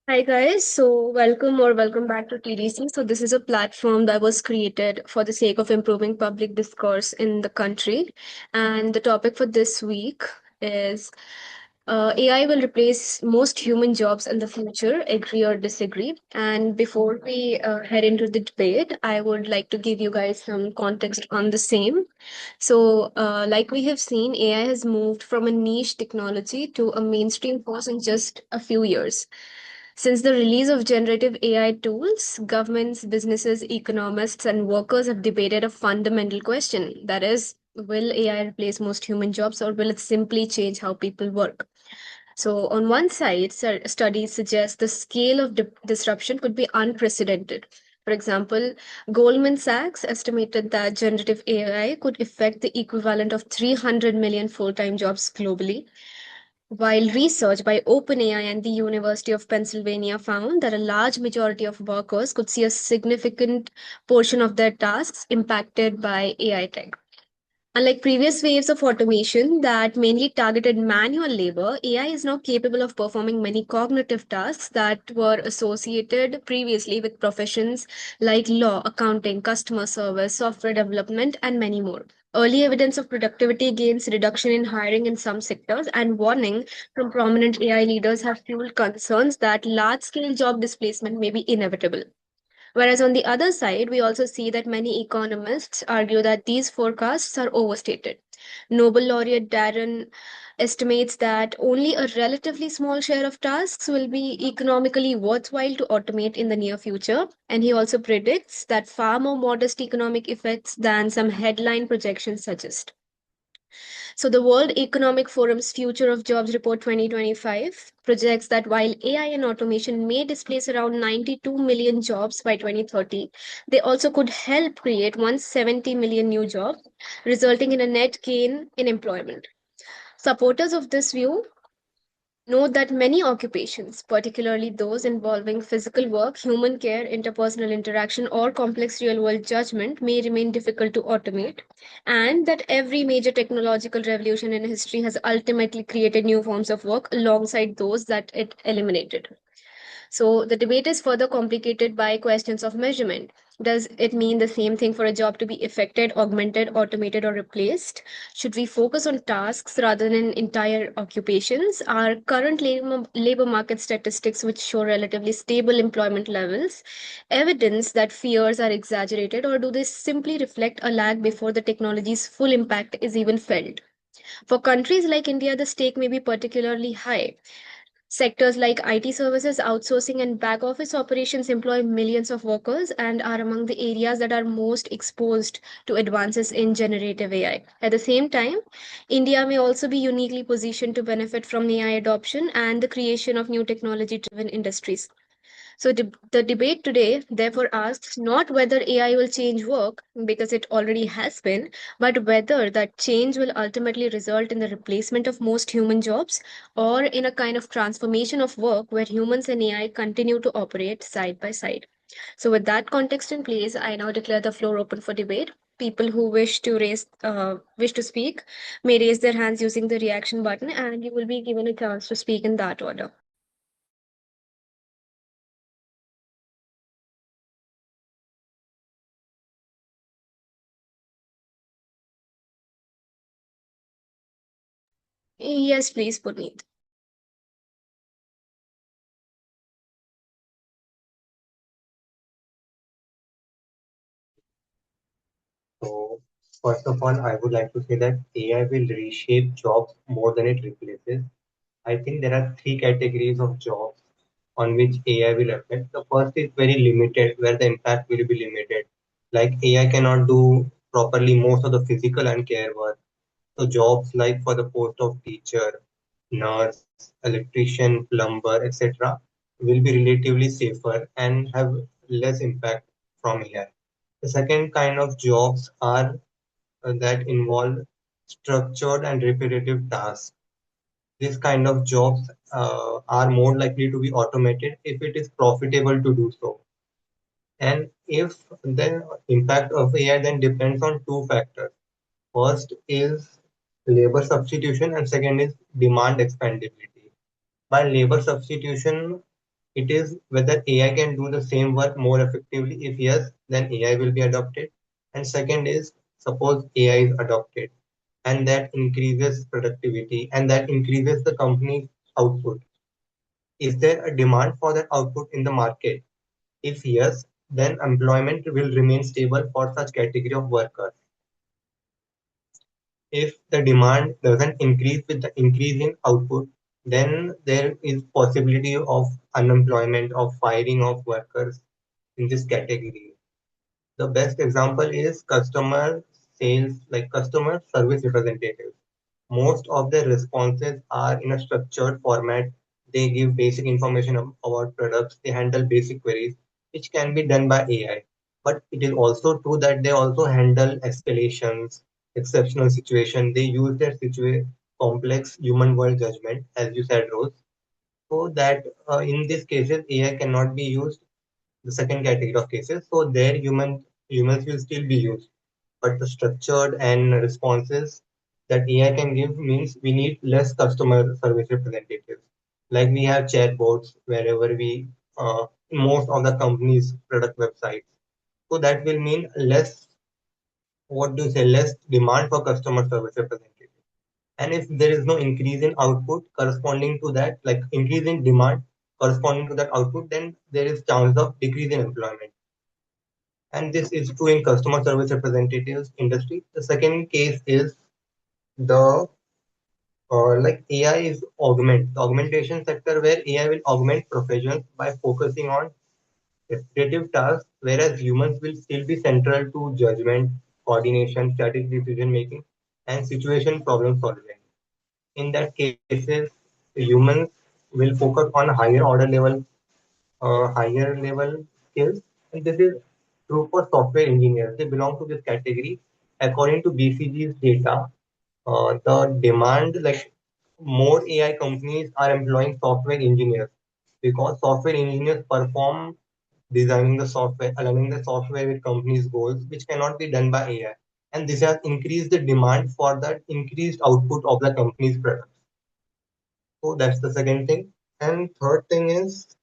Hi guys, so welcome back to TDC. So this is a platform that was created for the sake of improving public discourse in the country. And the topic for this week is AI will replace most human jobs in the future, agree or disagree. And before we head into the debate, I would like to give you guys some context on the same. So, like we have seen, AI has moved from a niche technology to a mainstream force in just a few years. Since the release of generative AI tools, governments, businesses, economists, and workers have debated a fundamental question, that is, will AI replace most human jobs or will it simply change how people work? So, on one side, studies suggest the scale of disruption could be unprecedented. For example, Goldman Sachs estimated that generative AI could affect the equivalent of 300 million full time jobs globally, while research by OpenAI and the University of Pennsylvania found that a large majority of workers could see a significant portion of their tasks impacted by AI tech. Unlike previous waves of automation that mainly targeted manual labor, AI is now capable of performing many cognitive tasks that were associated previously with professions like law, accounting, customer service, software development, and many more. Early evidence of productivity gains, reduction in hiring in some sectors, and warning from prominent AI leaders have fueled concerns that large scale job displacement may be inevitable. Whereas on the other side, we also see that many economists argue that these forecasts are overstated. Nobel laureate Darren estimates that only a relatively small share of tasks will be economically worthwhile to automate in the near future. And he also predicts that far more modest economic effects than some headline projections suggest. So, the World Economic Forum's Future of Jobs Report 2025 projects that while AI and automation may displace around 92 million jobs by 2030, they also could help create 170 million new jobs, resulting in a net gain in employment. Supporters of this view note that many occupations, particularly those involving physical work, human care, interpersonal interaction, or complex real world judgment, may remain difficult to automate, and that every major technological revolution in history has ultimately created new forms of work alongside those that it eliminated. So the debate is further complicated by questions of measurement. Does it mean the same thing for a job to be affected, augmented, automated, or replaced? Should we focus on tasks rather than entire occupations? Our current labor market statistics, which show relatively stable employment levels, evidence that fears are exaggerated, or do they simply reflect a lag before the technology's full impact is even felt? For countries like India, the stake may be particularly high. Sectors like IT services, outsourcing, and back office operations employ millions of workers and are among the areas that are most exposed to advances in generative AI. At the same time, India may also be uniquely positioned to benefit from AI adoption and the creation of new technology driven industries. So, the debate today therefore asks not whether AI will change work, because it already has been, but whether that change will ultimately result in the replacement of most human jobs or in a kind of transformation of work where humans and AI continue to operate side by side. So, with that context in place, I now declare the floor open for debate. People who wish to speak may raise their hands using the reaction button, and you will be given a chance to speak in that order. Yes, please, Puneet. So, first of all, I would like to say that AI will reshape jobs more than it replaces. I think there are three categories of jobs on which AI will affect. The first is very limited, where the impact will be limited. Like AI cannot do properly most of the physical and care work. So jobs like for the post of teacher, nurse, electrician, plumber, etc. will be relatively safer and have less impact from AI. The second kind of jobs are that involve structured and repetitive tasks. This kind of jobs are more likely to be automated if it is profitable to do so. And if the impact of AI then depends on two factors. First is labor substitution, and second is demand expandability. By labor substitution, It is whether AI can do the same work more effectively. If yes, then AI will be adopted. And second is, suppose AI is adopted and that increases productivity and that increases the company's output. Is there a demand for that output in the market? If yes, then employment will remain stable for such category of workers. If the demand doesn't increase with the increase in output, then there is possibility of unemployment, of firing of workers in this category. The best example is customer sales, like customer service representatives. Most of their responses are in a structured format. They give basic information about products. They handle basic queries, which can be done by AI. But it is also true that they also handle escalations, exceptional situation. They use their complex human world judgment, as you said, Rose. So that in these cases, AI cannot be used. The second category of cases, so there humans will still be used, but the structured and responses that AI can give means we need less customer service representatives. Like we have chatbots wherever we in most of the companies' product websites. So that will mean less, what do you say, less demand for customer service representatives. And if there is no increase in output corresponding to that, like increase in demand corresponding to that output, then there is chance of decrease in employment. And this is true in customer service representatives industry. The second case is the like AI is the augmentation sector where AI will augment professions by focusing on repetitive tasks, whereas humans will still be central to judgment, coordination, strategic decision making, and situation problem solving. In that cases, humans will focus on higher level skills, and this is true for software engineers. They belong to this category. According to BCG's data, the demand, like more AI companies are employing software engineers because software engineers perform designing the software, aligning the software with companies' goals, which cannot be done by AI. And this has increased the demand for that increased output of the company's products. So that's the second thing. And third thing is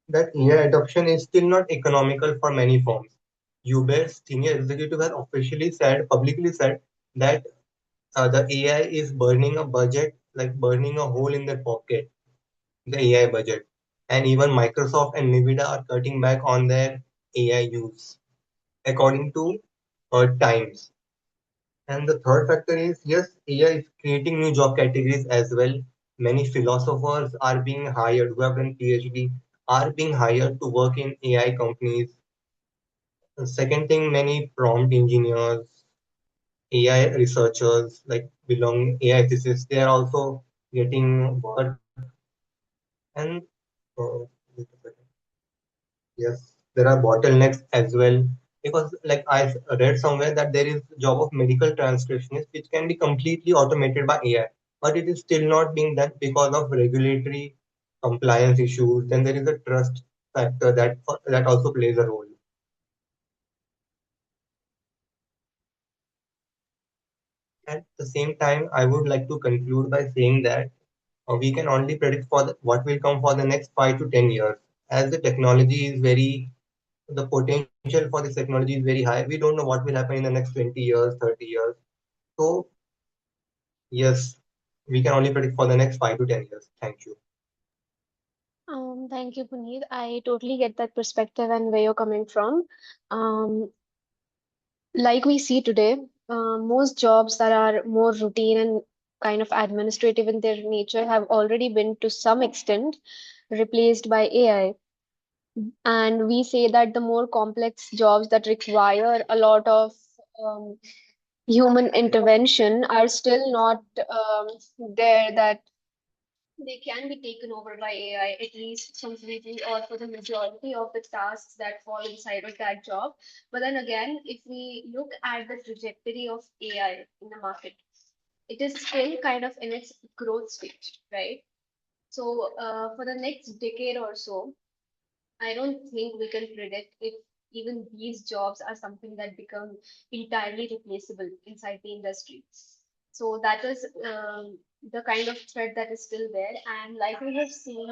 that AI adoption is still not economical for many firms. Uber's senior executive has officially said, publicly said, that the AI is burning a budget, like burning a hole in their pocket, the AI budget. And even Microsoft and Nvidia are cutting back on their AI use, according to Times. And the third factor is, yes, AI is creating new job categories as well. Many philosophers are being hired who have done PhD, are being hired to work in AI companies. The second thing, many prompt engineers, AI researchers, like belong AI ethicists, they are also getting work. And uh, yes, there are bottlenecks as well because, like I read somewhere that there is job of medical transcriptionist which can be completely automated by AI, but it is still not being done because of regulatory compliance issues. Then there is a trust factor that also plays a role. At the same time, I would like to conclude by saying that we can only predict for what will come for the next 5 to 10 years, as the technology is very the potential for this technology is very high. We don't know what will happen in the next 20 years, 30 years. So, yes, we can only predict for the next 5 to 10 years. Thank you. Thank you, Puneet. I totally get that perspective and where you're coming from. Um, like we see today, most jobs that are more routine and kind of administrative in their nature have already been to some extent replaced by AI. And we say that the more complex jobs that require a lot of um, human intervention are still not there, that they can be taken over by AI, at least completely or for the majority of the tasks that fall inside of that job. But then again, if we look at the trajectory of AI in the market, it is still kind of in its growth stage, right? So, for the next decade or so, I don't think we can predict if even these jobs are something that become entirely replaceable inside the industry. So that is the kind of threat that is still there. And like we have seen,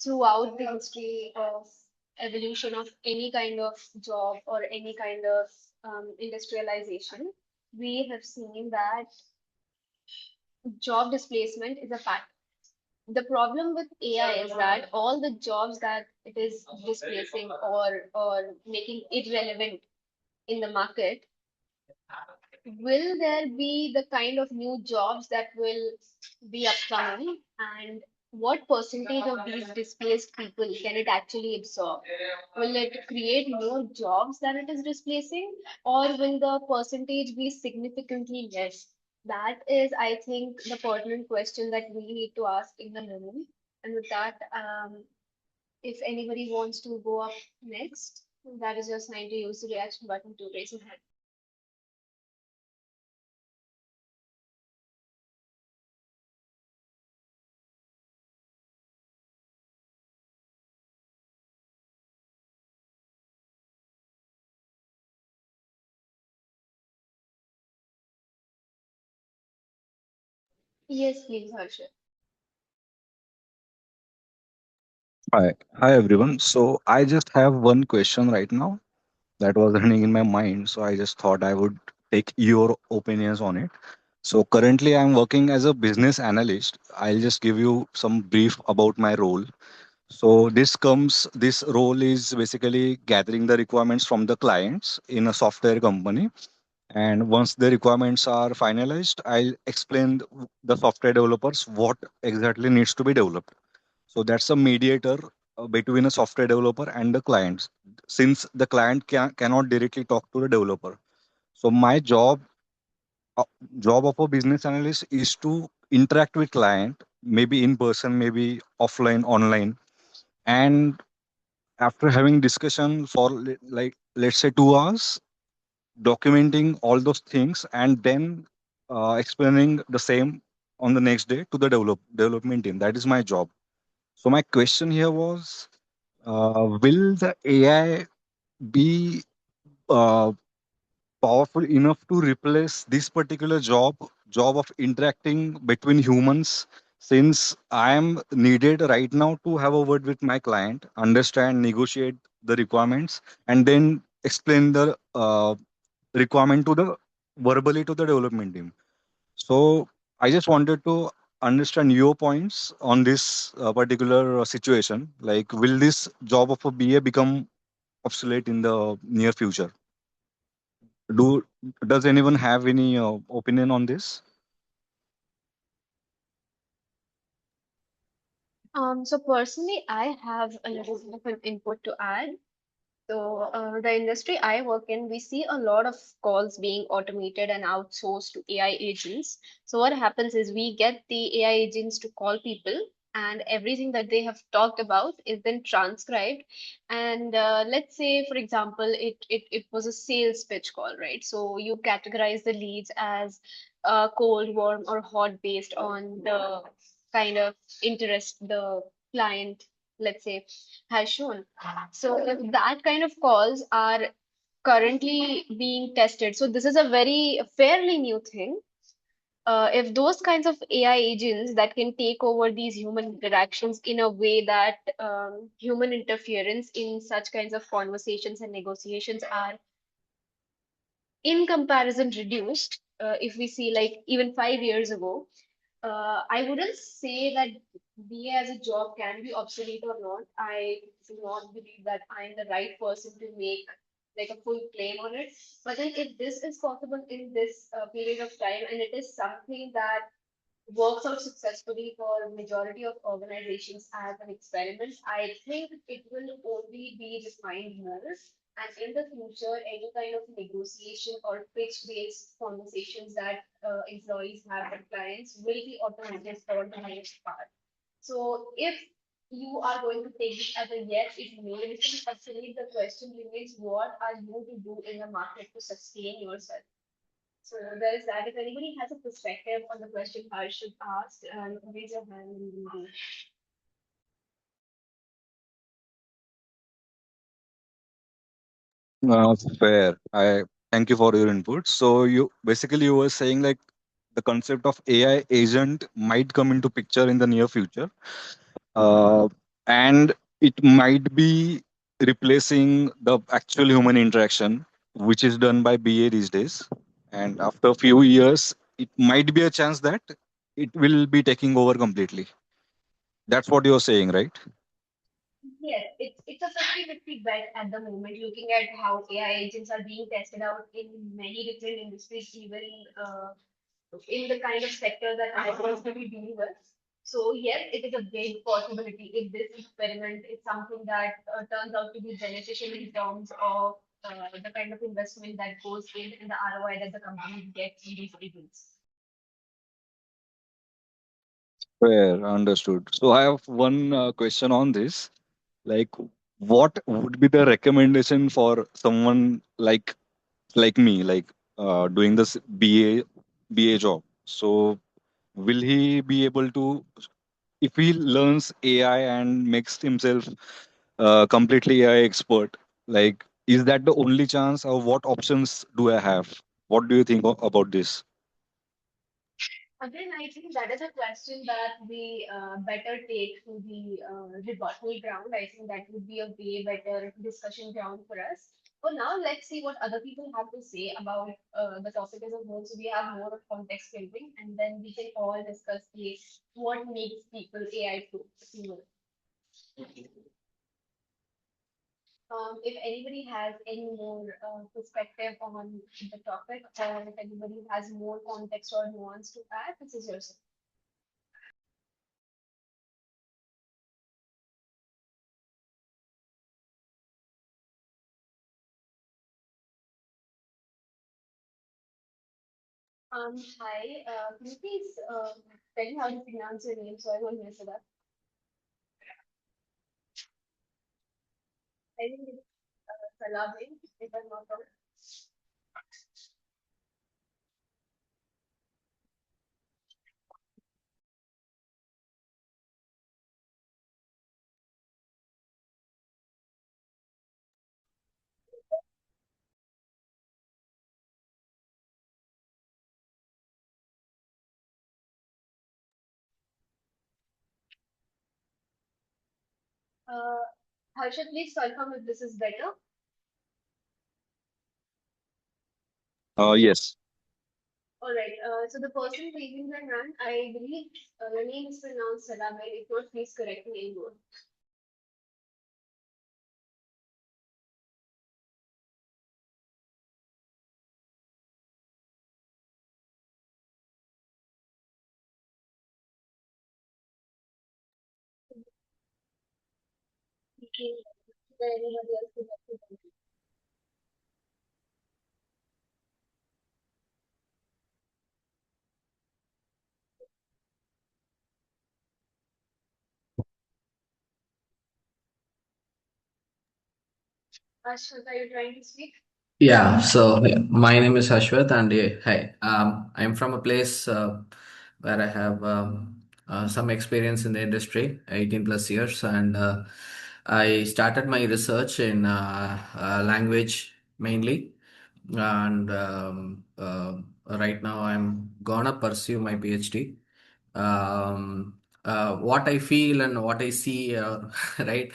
throughout the history of evolution of any kind of job or any kind of industrialization, we have seen that job displacement is a fact. The problem with AI is that all the jobs that it is displacing or making irrelevant in the market, will there be the kind of new jobs that will be upcoming, and what percentage of these displaced people can it actually absorb? Will it create more jobs that it is displacing, or will the percentage be significantly less? That is, I think, the pertinent question that we need to ask in the moment. And with that, if anybody wants to go up next, that is your sign to use the reaction button to raise your hand. Yes, please, Harshit. Hi everyone. So I just have one question right now that was running in my mind. So I just thought I would take your opinions on it. So currently I'm working as a business analyst. I'll just give you some brief about my role. So this role is basically gathering the requirements from the clients in a software company. And once the requirements are finalized, I'll explain the software developers what exactly needs to be developed. So that's a mediator between a software developer and the clients, since the client cannot directly talk to the developer. So my uh, job of a business analyst is to interact with client, maybe in person, maybe offline, online, and after having discussion for like let's say 2 hours, documenting all those things, and then explaining the same on the next day to the development team. That is my job. So my question here was, will the AI be uh, powerful enough to replace this particular job of interacting between humans? Since I am needed right now to have a word with my client, understand, negotiate the requirements, and then explain the requirement to the verbally to the development team. So I just wanted to understand your points on this particular situation. Like, will this job of a BA become obsolete in the near future? Do does anyone have any opinion on this? So personally, I have a little bit of an input to add. So, the industry I work in, we see a lot of calls being automated and outsourced to AI agents. So, what happens is we get the AI agents to call people, and everything that they have talked about is then transcribed. And let's say, for example, it was a sales pitch call, right? So, you categorize the leads as cold, warm, or hot based on the kind of interest the client, let's say, has shown. So if that kind of calls are currently being tested, so this is a very fairly new thing. If those kinds of AI agents that can take over these human interactions in a way that human interference in such kinds of conversations and negotiations are in comparison reduced, if we see like even 5 years ago, I wouldn't say that BA as a job can be obsolete or not. I do not believe that I'm the right person to make like a full claim on it. But then if this is possible in this period of time, and it is something that works out successfully for majority of organizations as an experiment, I think it will only be refined more. And in the future, any kind of negotiation or pitch-based conversations that employees have with clients will be automated for the most part. So if you are going to take it as a yes, it may become actually the question remains, what are you to do in the market to sustain yourself? So there is that. If anybody has a perspective on the question Harshit asked, raise your hand and we will do. Fair. I thank you for your input. So you were saying like the concept of AI agent might come into picture in the near future. Uh, and it might be replacing the actual human interaction, which is done by BA these days. And after a few years, it might be a chance that it will be taking over completely. That's what you're saying, right? Yes, it's a 50-50 bet at the moment, looking at how AI agents are being tested out in many different industries, even in the kind of sector that I personally deal with. So yes, it is a big possibility if this experiment is something that turns out to be beneficial in terms of the kind of investment that goes in and the ROI that the company gets in these agents. Fair, understood. So I have one question on this. Like, what would be the recommendation for someone like me, like doing this BA job? So will he be able to, if he learns AI and makes himself completely AI expert, like, is that the only chance, or what options do I have? What do you think about this? Again, I think that is a question that we better take to the rebuttal ground. I think that would be a way better discussion ground for us. For now, let's see what other people have to say about the topic as a whole. So we have more of context building, and then we can all discuss what makes people AI proof. If anybody has any more perspective on the topic, or if anybody has more context or nuance to add, this is yours. Hi, can you please tell me how to pronounce your name so I won't mess it up? I think it's Salabi, if I'm not wrong. Uh, Harsha, please confirm if this is better. Yes. All right. So the person raising their hand, I believe the name is pronounced Salabi. If not, please correct me in both. Okay. Is there anybody else who would like to comment? Ashwat, are you trying to speak? Yeah, so yeah, my name is Ashwath, and hi, I'm from a place where I have some experience in the industry, 18 plus years, and I started my research in language mainly, and right now I'm gonna pursue my PhD. What I feel and what I see, right,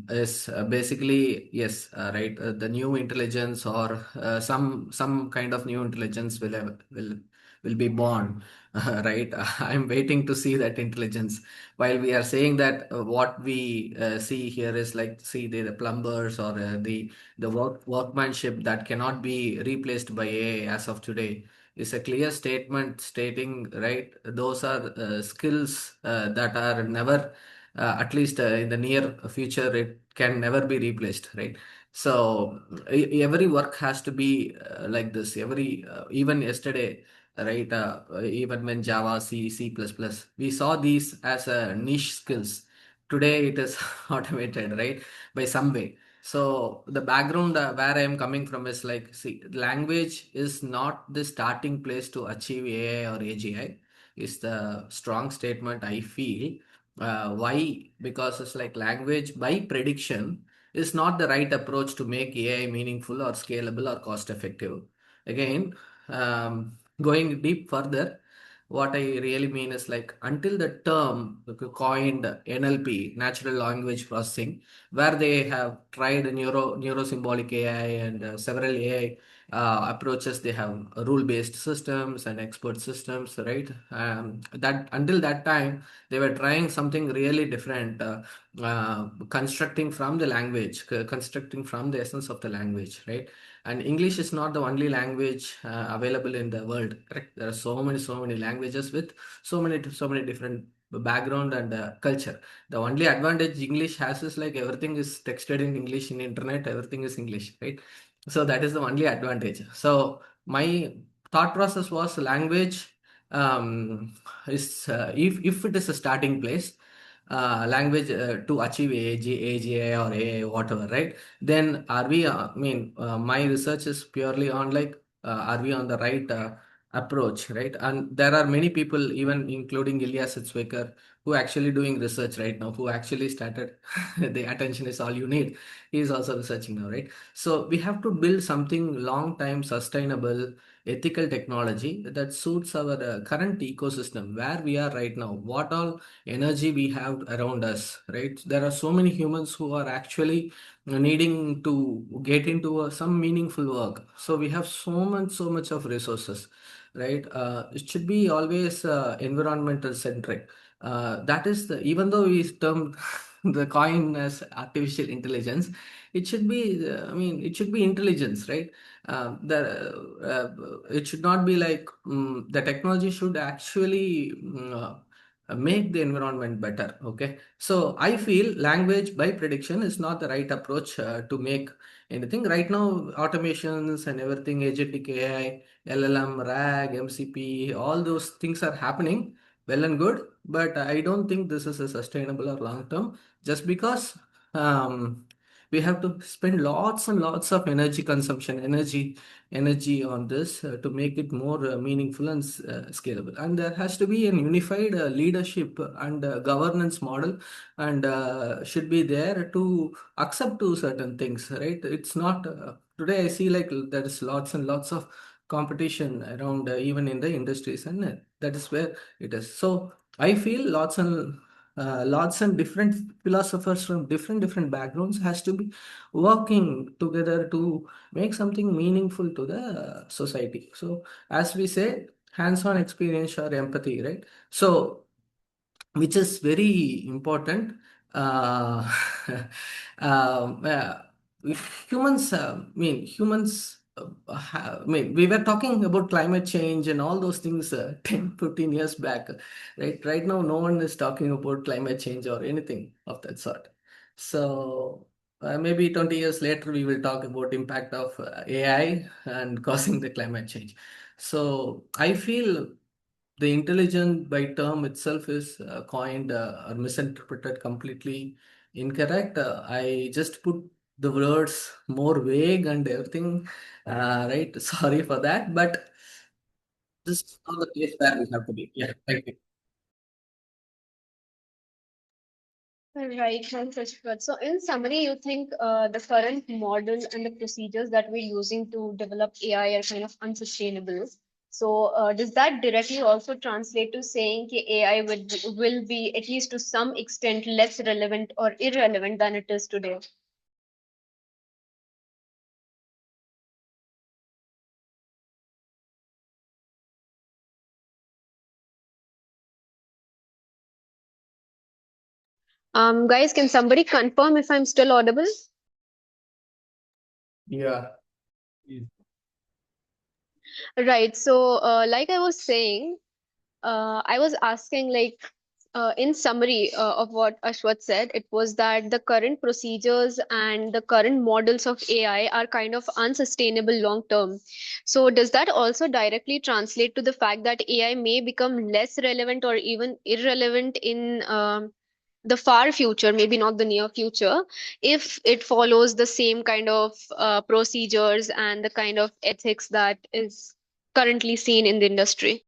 is basically yes, right. The new intelligence or some kind of new intelligence will be born, right. I'm waiting to see that intelligence. While we are saying that what we see here is like see the plumbers or the workmanship that cannot be replaced by AI as of today is a clear statement stating, right, those are skills that are never, at least in the near future, it can never be replaced, right? So every work has to be like this. Every even yesterday, right? Even when Java, C, C++, we saw these as niche skills. Today it is automated, right, by some way. So the background where I am coming from is like, see, language is not the starting place to achieve AI or AGI. Is the strong statement I feel. Why? Because it's like language by prediction is not the right approach to make AI meaningful or scalable or cost effective. Again, going deep further, What I really mean is like until the term coined NLP, natural language processing, where they have tried neurosymbolic AI and several AI approaches. They have rule-based systems and expert systems, right? That until that time, they were trying something really different, constructing from the language, constructing from the essence of the language, right? And English is not the only language available in the world, correct? There are so many languages with so many different background and culture. The only advantage English has is like everything is texted in English in internet, everything is English, right? So that is the only advantage. So my thought process was language is if it is a starting place, language to achieve AGI or AI, whatever, right? Then are we, my research is purely on like, are we on the right approach, right? And there are many people, even including Ilya Sitzwaker, who actually doing research right now, who actually started, the attention is all you need. He is also researching now, right? So we have to build something long time sustainable, ethical technology that suits our current ecosystem where we are right now, what all energy we have around us, right? There are so many humans who are actually needing to get into some meaningful work. So we have so much of resources, right? It should be always environmental centric. That is the, even though we term the coin as artificial intelligence, it should be, it should be intelligence, right? It should not be like, the technology should actually make the environment better. Okay, so I feel language by prediction is not the right approach to make anything right now. Automations and everything, agentic AI, LLM, RAG, MCP, all those things are happening, well and good, but I don't think this is a sustainable or long term, just because um, we have to spend lots and lots of energy consumption, energy on this to make it more meaningful and scalable. And there has to be an unified leadership and governance model, and should be there to accept to certain things, right? It's not today I see like there is lots and lots of competition around, even in the industries, and that is where it is. So I feel lots and different philosophers from different backgrounds has to be working together to make something meaningful to the society. So as we say, hands-on experience or empathy, right? So which is very important. Uh, um, uh, humans, humans, we were talking about climate change and all those things 10, 15 years back, right? Right now, no one is talking about climate change or anything of that sort. So maybe 20 years later, we will talk about impact of AI and causing the climate change. So I feel the intelligent by term itself is coined or misinterpreted completely incorrect. I just put the words more vague and everything, right? Sorry for that, but this is not the place where we have to be. Yeah, thank you. Right, thanks, Ashwat. So, in summary, you think the current model and the procedures that we're using to develop AI are kind of unsustainable. So, does that directly also translate to saying that AI will be, at least to some extent, less relevant or irrelevant than it is today? Guys, can somebody confirm if I'm still audible? Yeah. Right. So, like I was saying, I was asking, like, in summary of what Ashwat said, it was that the current procedures and the current models of AI are kind of unsustainable long term. So, does that also directly translate to the fact that AI may become less relevant or even irrelevant in the far future, maybe not the near future, if it follows the same kind of procedures and the kind of ethics that is currently seen in the industry?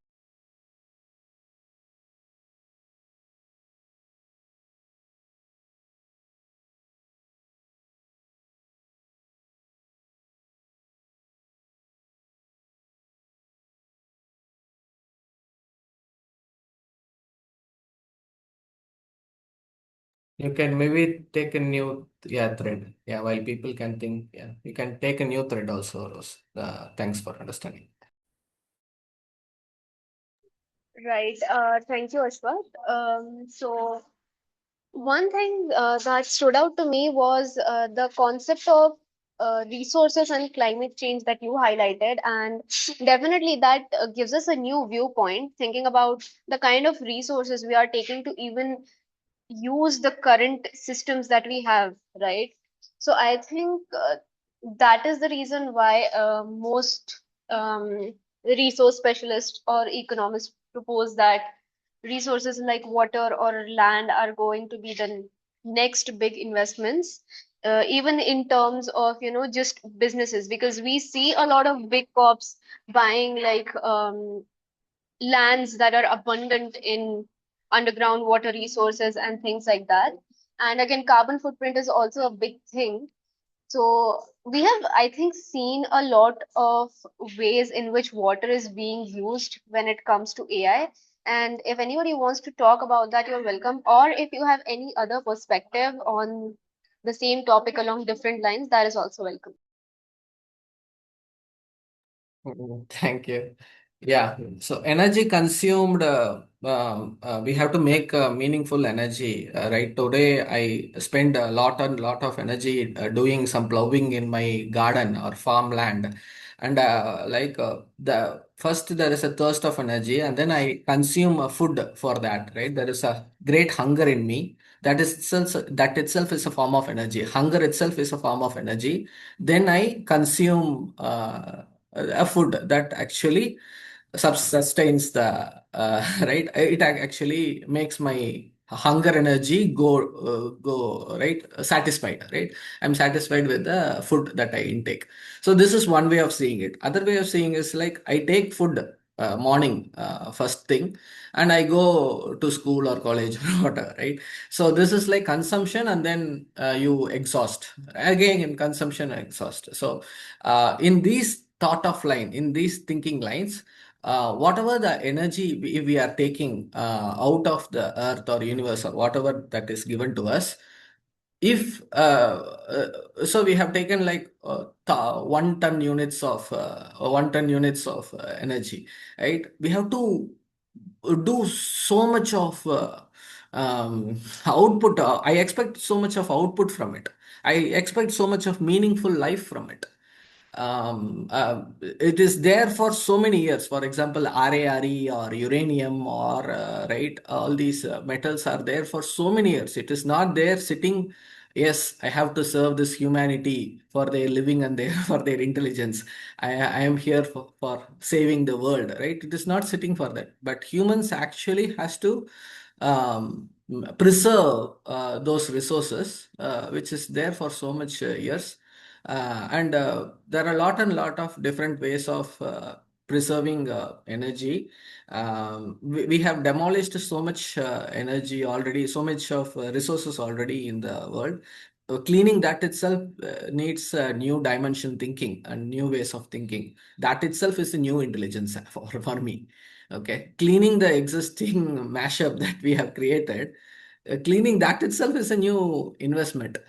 You can maybe take a new thread. Yeah, while people can think, yeah, you can take a new thread also, Rose. Thanks for understanding. Right. Thank you, Ashwath. So one thing that stood out to me was the concept of resources and climate change that you highlighted, and definitely that gives us a new viewpoint, thinking about the kind of resources we are taking to even use the current systems that we have, right? So I think that is the reason why most resource specialists or economists propose that resources like water or land are going to be the next big investments, even in terms of, just businesses, because we see a lot of big corps buying like lands that are abundant in underground water resources and things like that. And again, carbon footprint is also a big thing. So we have, I think, seen a lot of ways in which water is being used when it comes to AI. And if anybody wants to talk about that, you're welcome. Or if you have any other perspective on the same topic along different lines, that is also welcome. Thank you. Yeah, so energy consumed, we have to make meaningful energy, right? Today, I spend a lot of energy doing some plowing in my garden or farmland, and the first there is a thirst of energy, and then I consume food for that, right? There is a great hunger in me. That itself is a form of energy. Hunger itself is a form of energy. Then I consume. A food that actually sustains the right, it actually makes my hunger energy go right, satisfied, right? I'm satisfied with the food that I intake. So this is one way of seeing it. Other way of seeing is like I take food morning, first thing, and I go to school or college or whatever, right? So this is like consumption, and then you exhaust again in consumption and exhaust. So in these thought of line, in these thinking lines, whatever the energy we are taking out of the earth or universe or whatever that is given to us, if so we have taken like 1 ton units of 1 ton units of energy, right? We have to do so much of output. I expect so much of output from it. I expect so much of meaningful life from it. It is there for so many years. For example, RARE or uranium or right, all these metals are there for so many years. It is not there sitting. Yes, I have to serve this humanity for their living and their for their intelligence. I am here for saving the world, right? It is not sitting for that. But humans actually has to preserve those resources, which is there for so much years. And there are a lot of different ways of preserving energy. We have demolished so much energy already, so much of resources already in the world. Cleaning that itself needs new dimension thinking and new ways of thinking. That itself is a new intelligence for me. Okay, cleaning the existing mashup that we have created, cleaning that itself is a new investment,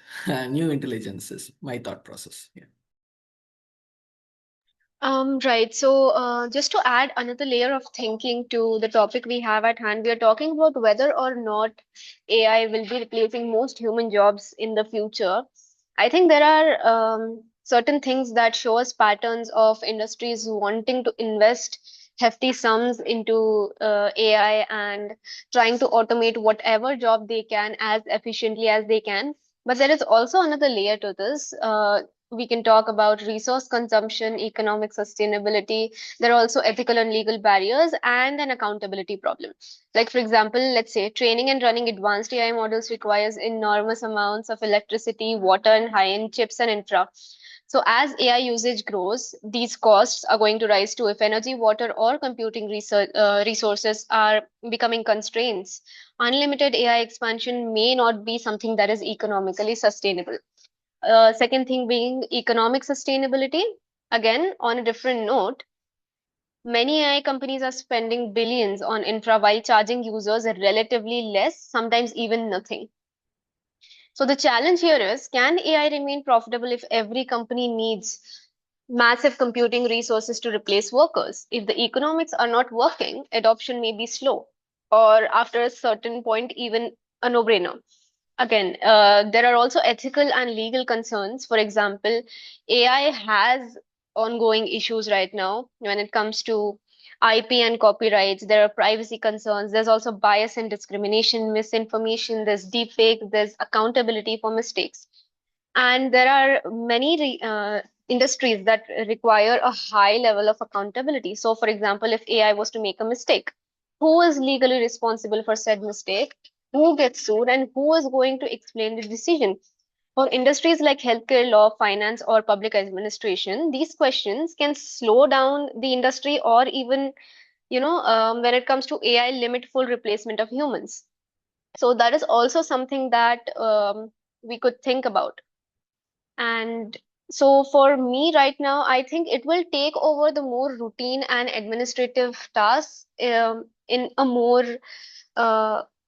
new intelligence is my thought process. Yeah. Right. So, just to add another layer of thinking to the topic we have at hand, we are talking about whether or not AI will be replacing most human jobs in the future. I think there are certain things that show us patterns of industries wanting to invest hefty sums into AI and trying to automate whatever job they can as efficiently as they can. But there is also another layer to this. We can talk about resource consumption, economic sustainability. There are also ethical and legal barriers and an accountability problem. Like, for example, let's say training and running advanced AI models requires enormous amounts of electricity, water, and high-end chips and infra. So, as AI usage grows, these costs are going to rise too if energy, water, or computing resources are becoming constraints. Unlimited AI expansion may not be something that is economically sustainable. Second thing being economic sustainability. Again, on a different note, many AI companies are spending billions on infra while charging users relatively less, sometimes even nothing. So the challenge here is, can AI remain profitable if every company needs massive computing resources to replace workers? If the economics are not working, adoption may be slow, or after a certain point, even a no-brainer. Again, there are also ethical and legal concerns. For example, AI has ongoing issues right now when it comes to IP and copyrights. There are privacy concerns. There's also bias and discrimination, misinformation. There's deepfake. There's accountability for mistakes. And there are many industries that require a high level of accountability. So, for example, if AI was to make a mistake, who is legally responsible for said mistake? Who gets sued, and who is going to explain the decision? For industries like healthcare, law, finance, or public administration, these questions can slow down the industry, or even, when it comes to AI, limit full replacement of humans. So that is also something that we could think about. And so for me right now, I think it will take over the more routine and administrative tasks in a more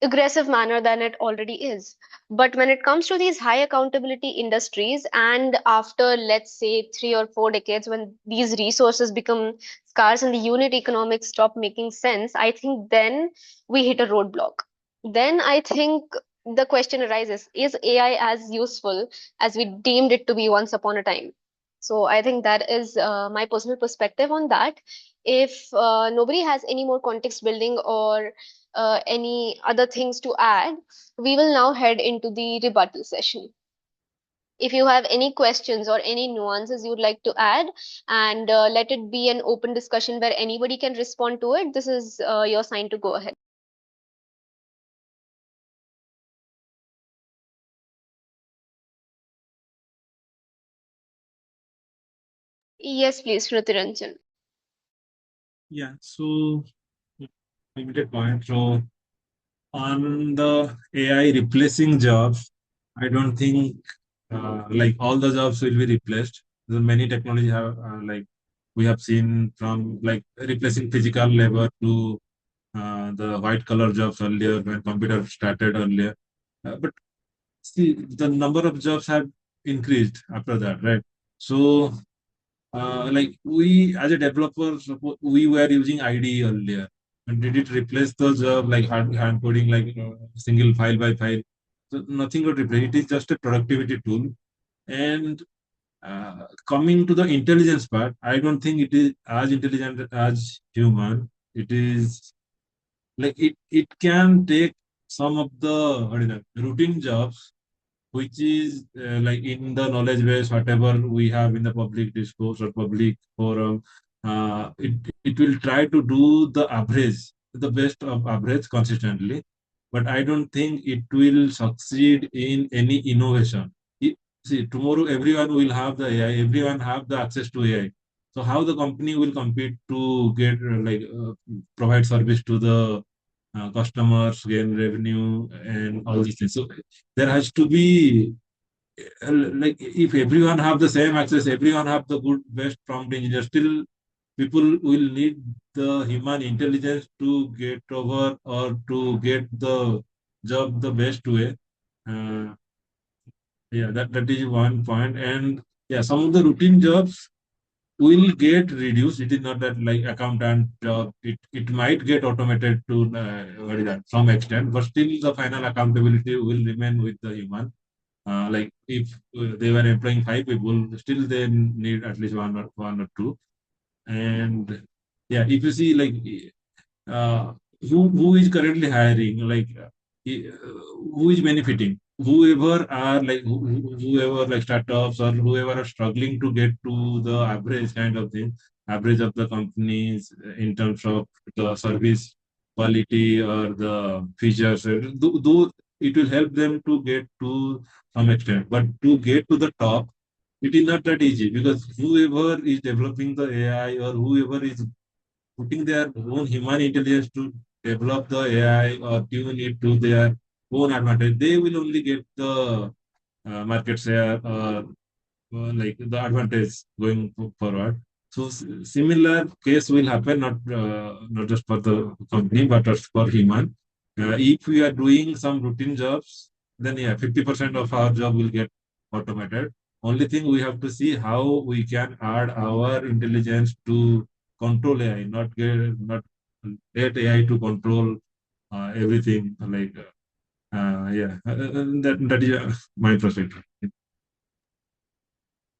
aggressive manner than it already is. But when it comes to these high accountability industries, and after, let's say, 3 or 4 decades, when these resources become scarce and the unit economics stop making sense, I think then we hit a roadblock. Then I think the question arises, is AI as useful as we deemed it to be once upon a time? So I think that is my personal perspective on that. If nobody has any more context building or any other things to add, we will now head into the rebuttal session. If you have any questions or any nuances you'd like to add, and let it be an open discussion where anybody can respond to it, this is your sign to go ahead. Yes, please, Shruti Ranjan. Yeah, so limited point. So on the AI replacing jobs, I don't think like all the jobs will be replaced. The many technology have like we have seen from like replacing physical labor to the white collar jobs earlier when computer started earlier. But see, the number of jobs have increased after that, right? So like we as a developer, we were using IDE earlier. And did it replace the job like hand coding, like single file by file? So nothing got replaced. It is just a productivity tool. And coming to the intelligence part, I don't think it is as intelligent as human. It is like it can take some of the what is that, routine jobs which is like in the knowledge base, whatever we have in the public discourse or public forum, it will try to do the average, the best of average consistently. But I don't think it will succeed in any innovation. See, tomorrow everyone will have the AI, everyone have the access to AI. So how the company will compete to get provide service to the customers, gain revenue, and all these things. So there has to be like if everyone have the same access, everyone have the good best prompt engineer, still people will need the human intelligence to get over or to get the job the best way. Uh, yeah, that is one point. And yeah, some of the routine jobs will get reduced. It is not that like accountant job. It might get automated to what is that, some extent, but still the final accountability will remain with the human. Like if they were employing 5 people, still they need at least one or two. And yeah, if you see like uh, who is currently hiring, like who is benefiting, whoever are like whoever like startups or whoever are struggling to get to the average kind of thing, average of the companies in terms of the service quality or the features, though it will help them to get to some extent, but to get to the top it is not that easy, because whoever is developing the AI or whoever is putting their own human intelligence to develop the AI or tune it to their own advantage, they will only get the market share or like the advantage going forward. So similar case will happen, not just for the company but also for human. If we are doing some routine jobs, then yeah, 50% of our job will get automated. Only thing we have to see how we can add our intelligence to control AI, not let AI to control everything. Like yeah, that is my perspective.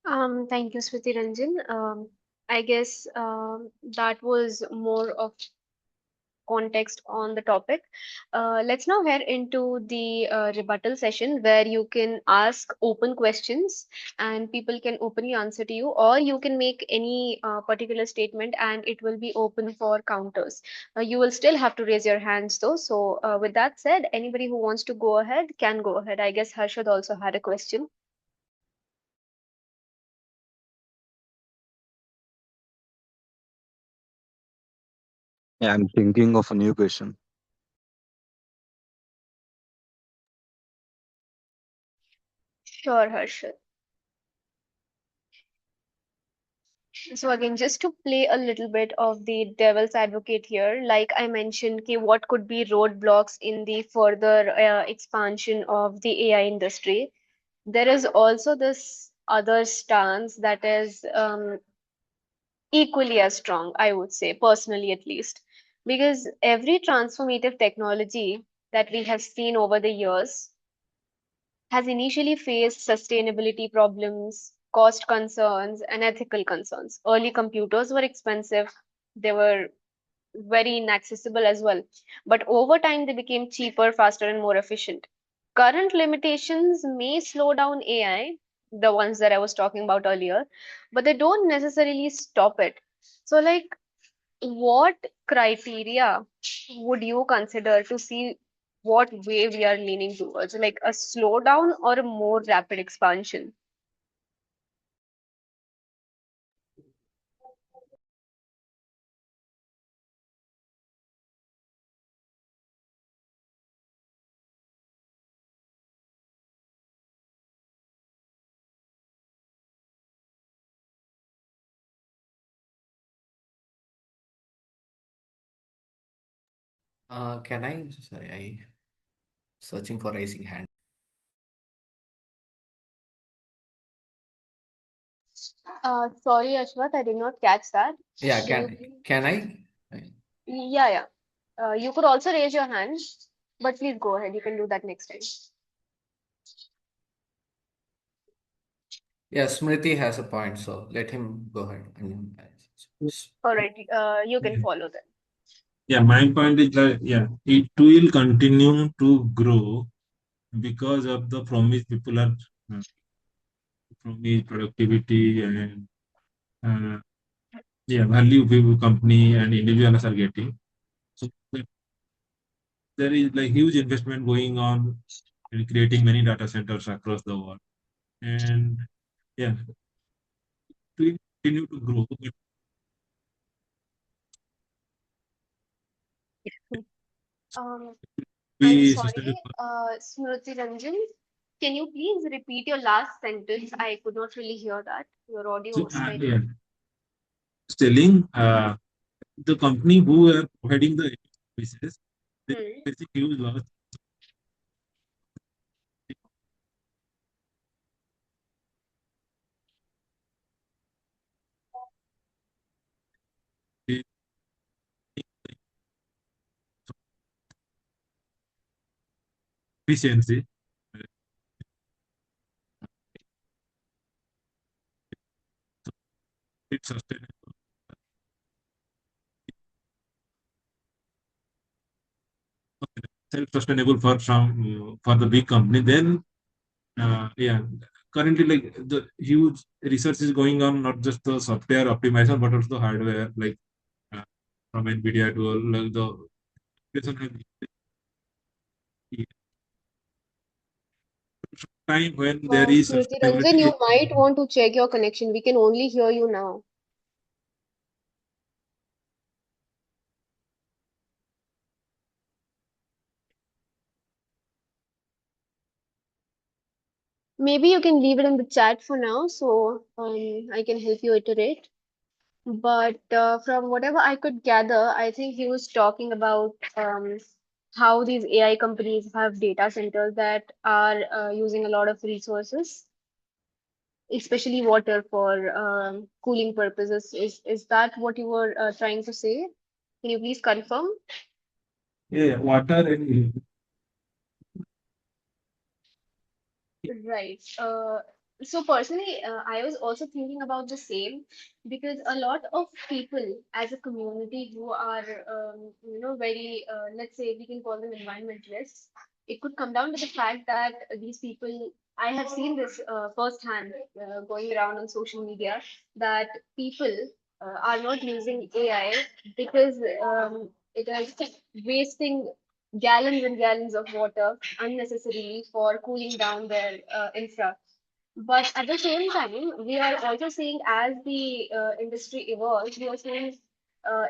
Thank you, Smriti Ranjan. I guess that was more of context on the topic. Let's now head into the rebuttal session where you can ask open questions and people can openly answer to you, or you can make any particular statement and it will be open for counters. You will still have to raise your hands though. So, with that said, anybody who wants to go ahead can go ahead. I guess Harshad also had a question. Yeah, I'm thinking of a new question. Sure, Harshad. So again, just to play a little bit of the devil's advocate here, like I mentioned, okay, what could be roadblocks in the further expansion of the AI industry? There is also this other stance that is equally as strong, I would say, personally at least, because every transformative technology that we have seen over the years has initially faced sustainability problems, cost concerns, and ethical concerns. Early computers were expensive, they were very inaccessible as well. But over time, they became cheaper, faster, and more efficient. Current limitations may slow down AI, the ones that I was talking about earlier, but they don't necessarily stop it. So, like, what criteria would you consider to see what way we are leaning towards, like a slowdown or a more rapid expansion? Can I? Sorry, I searching for raising hand. Sorry, Ashwath, I did not catch that. Yeah, Can you can I? Yeah, yeah. You could also raise your hand, but please go ahead. You can do that next time. Yeah, Smriti has a point, so let him go ahead. All right, you can follow them. Yeah, my point is that yeah, it will continue to grow because of the promise people are promise productivity and uh, yeah, value people company and individuals are getting. So there is like huge investment going on in creating many data centers across the world, and yeah, it will continue to grow. But I'm be sorry, sustainable. Smriti Ranjan. Can you please repeat your last sentence? I could not really hear that. Your audio So was slightly. yeah, selling the company who are providing the services, they Hmm. facing huge loss. Efficiency. It's sustainable. Self-sustainable for some for the big company. Then yeah, currently like the huge research is going on, not just the software optimization, but also the hardware, like from NVIDIA to like the time when there is Smriti Ranjan, sustainability. you might want to check your connection. We can only hear you now. Maybe you can leave it in the chat for now, so I can help you iterate. But from whatever I could gather, I think he was talking about how these AI companies have data centers that are using a lot of resources, especially water for cooling purposes. Is that what you were trying to say? Can you please confirm? Yeah, water and Right. So personally, I was also thinking about the same because a lot of people as a community who are, very, let's say we can call them environmentalists, it could come down to the fact that these people, I have seen this firsthand going around on social media, that people are not using AI because it is wasting gallons and gallons of water unnecessarily for cooling down their infra. But at the same time, we are also seeing as the industry evolves, we are seeing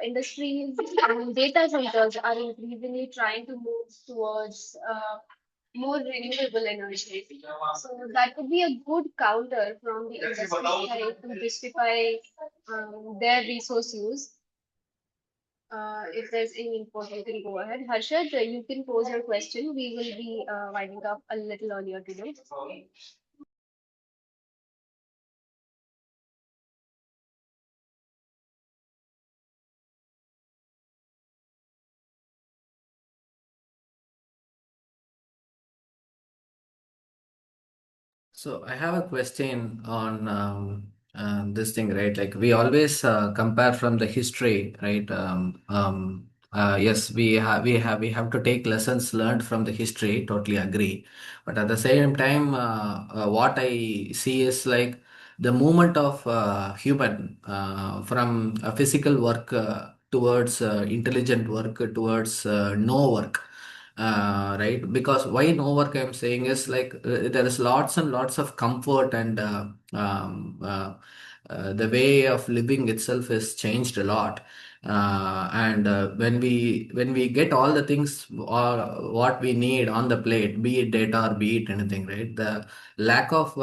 industries and data centers are increasingly trying to move towards more renewable energy. So that could be a good counter from the industry side to justify their resource use. If there's any input, you can go ahead. Harshad, you can pose your question. We will be winding up a little earlier today. So I have a question on this thing, right? Like we always compare from the history, right? Yes, we have to take lessons learned from the history. Totally agree. But at the same time, what I see is like the movement of human from physical work towards intelligent work towards no work, right? Because why no work I'm saying is like there is lots and lots of comfort and the way of living itself has changed a lot. And when we get all the things or what we need on the plate, be it data or be it anything, right? The lack of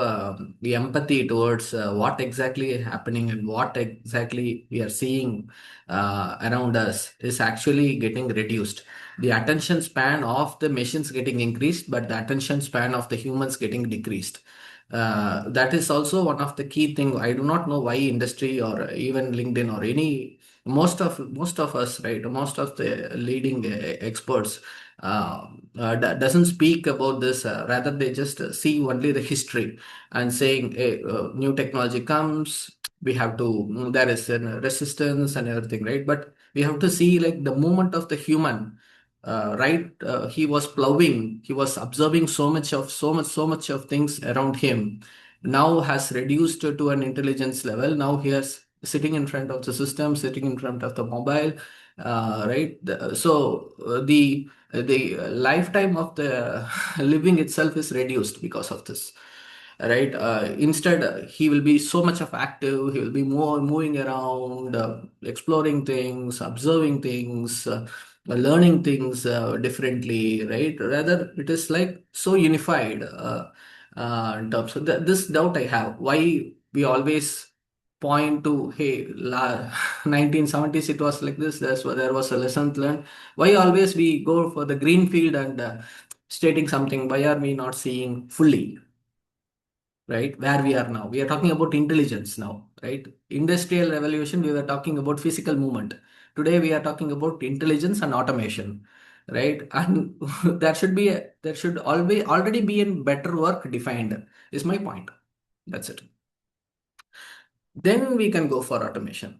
the empathy towards what exactly is happening and what exactly we are seeing around us is actually getting reduced. The attention span of the machines getting increased, but the attention span of the humans getting decreased. That is also one of the key thing. I do not know why industry or even LinkedIn or any most of us, right, most of the leading experts doesn't speak about this. Rather, they just see only the history and saying, hey, new technology comes, we have to, there is a resistance and everything, right? But we have to see like the movement of the human, right? He was plowing, he was observing so much of things around him. Now has reduced to an intelligence level. Now he is sitting in front of the system, sitting in front of the mobile, right? The lifetime of the living itself is reduced because of this, right? Instead, he will be so much of active, he will be more moving around, exploring things, observing things, learning things differently, right? Rather it is like so unified in terms of this doubt I have, why we always point to, hey, 1970s it was like this, there was a lesson learned. Why always we go for the green field and stating something? Why are we not seeing fully, right, where we are now? We are talking about intelligence now, right? Industrial revolution, we were talking about physical movement. Today we are talking about intelligence and automation, right? And there should always already be in better work defined, is my point. That's it. Then we can go for automation.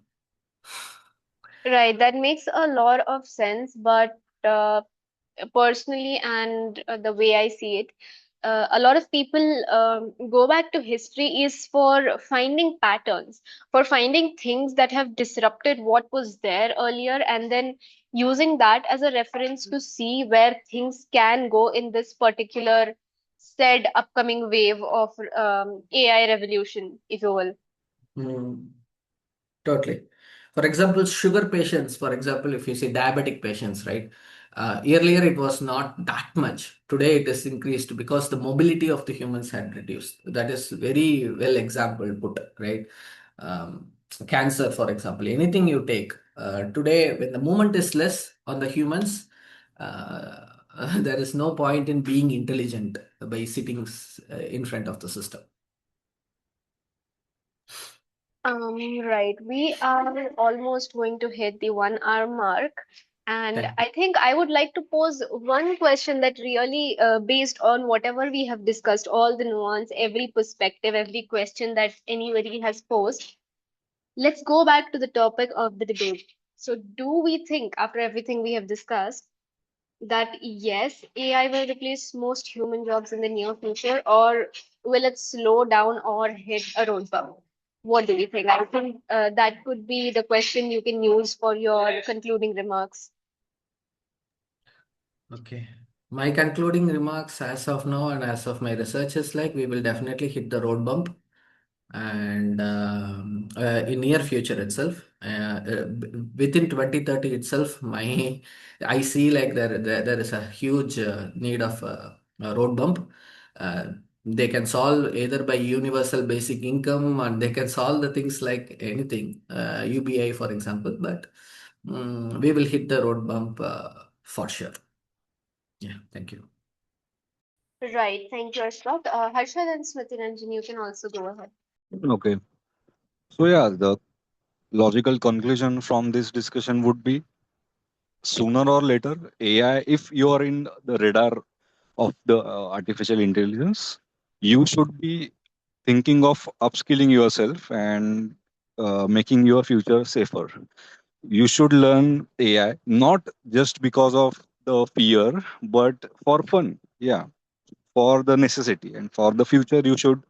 Right, that makes a lot of sense, but uh, personally and the way I see it, a lot of people go back to history is for finding patterns, for finding things that have disrupted what was there earlier, and then using that as a reference to see where things can go in this particular said upcoming wave of AI revolution, if you will. Hmm. Totally. For example, sugar patients, for example, if you say diabetic patients, right? Earlier it was not that much. Today it is increased because the mobility of the humans had reduced. That is very well example put, right? Um, Cancer, for example, anything you take, today when the movement is less on the humans, uh, there is no point in being intelligent by sitting in front of the system. Right. We are almost going to hit the 1 hour mark. And Okay. I think I would like to pose one question that really, based on whatever we have discussed, all the nuance, every perspective, every question that anybody has posed, let's go back to the topic of the debate. So, do we think, after everything we have discussed, that yes, AI will replace most human jobs in the near future, or will it slow down or hit a road bump? What do you think? I think that could be the question you can use for your concluding remarks. Okay. My concluding remarks as of now and as of my research is like we will definitely hit the road bump, and in near future itself, within 2030 itself, my I see like there is a huge need of a road bump. Uh, they can solve either by universal basic income, and they can solve the things like anything, UBI for example, but we will hit the road bump for sure. Yeah, thank you. Right. Thank you, Ashfaq. Harshad and Smriti Ranjan, you can also go ahead. Okay. So yeah, the logical conclusion from this discussion would be sooner or later, AI, if you are in the radar of the artificial intelligence, you should be thinking of upskilling yourself and making your future safer. You should learn AI not just because of the fear, but for fun. Yeah, for the necessity and for the future, you should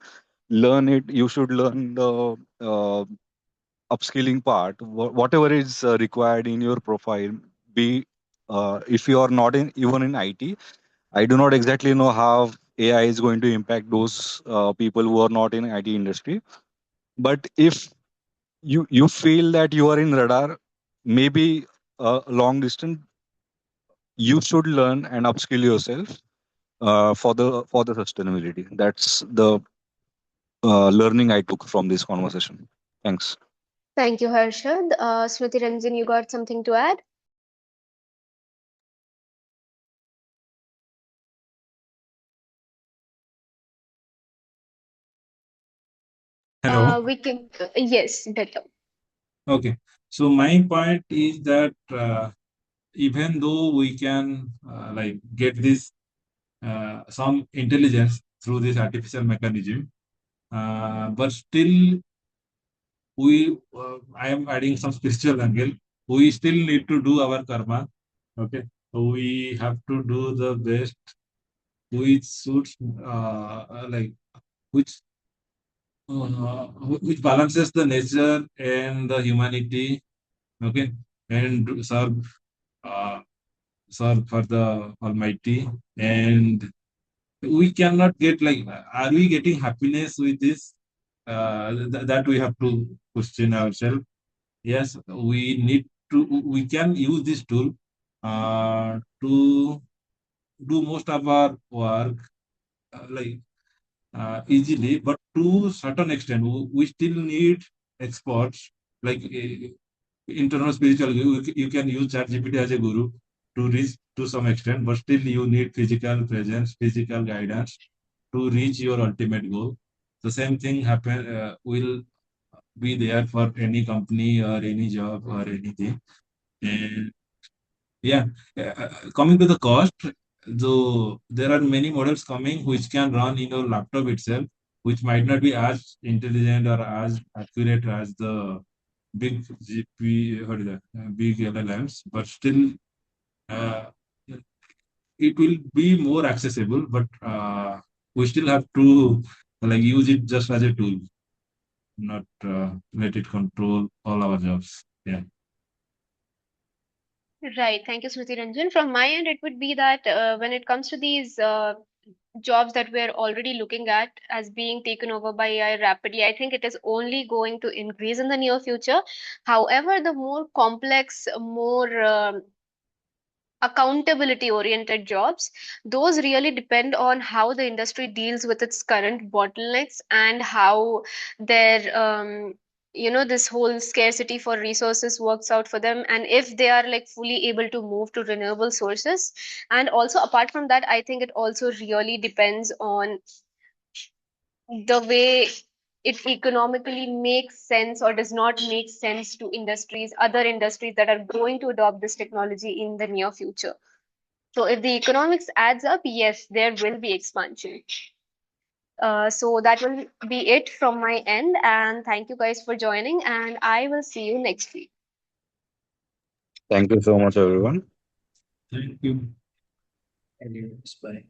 learn it. You should learn the upskilling part, whatever is required in your profile. Be if you are not in even in IT, I do not exactly know how AI is going to impact those people who are not in IT industry. But if you feel that you are in radar, maybe long distance, you should learn and upskill yourself for the sustainability. That's the learning I took from this conversation. Thanks. Thank you, Harshad. Smriti Ranjan, you got something to add? Hello. We can, yes, better. Okay. So my point is that even though we can like get this some intelligence through this artificial mechanism, but still I am adding some spiritual angle. We still need to do our karma. Okay. So we have to do the best which suits like which which balances the nature and the humanity. Okay. And uh, serve for the Almighty. And we cannot get like, are we getting happiness with this? That we have to question ourselves. Yes, we need to, we can use this tool to do most of our work like easily, but to certain extent, we still need experts like internal spiritual. You can use ChatGPT as a guru to reach to some extent, but still you need physical presence, physical guidance to reach your ultimate goal. The same thing will be there for any company or any job or anything. And yeah, coming to the cost, though there are many models coming which can run in your laptop itself, which might not be as intelligent or as accurate as the big GP, what is that, big LLMs, but still uh, it will be more accessible. But we still have to like use it just as a tool, not let it control all our jobs. Yeah. Right. Thank you, Smriti Ranjan. From my end, it would be that when it comes to these jobs that we're already looking at as being taken over by AI rapidly, I think it is only going to increase in the near future. However, the more complex, more accountability oriented jobs, those really depend on how the industry deals with its current bottlenecks and how their this whole scarcity for resources works out for them, and if they are like fully able to move to renewable sources. And also apart from that, I think it also really depends on the way it economically makes sense or does not make sense to other industries that are going to adopt this technology in the near future. So if the economics adds up, yes, there will be expansion. So that will be it from my end, and thank you guys for joining, and I will see you next week. Thank you so much, everyone. Thank you. Anyways, bye.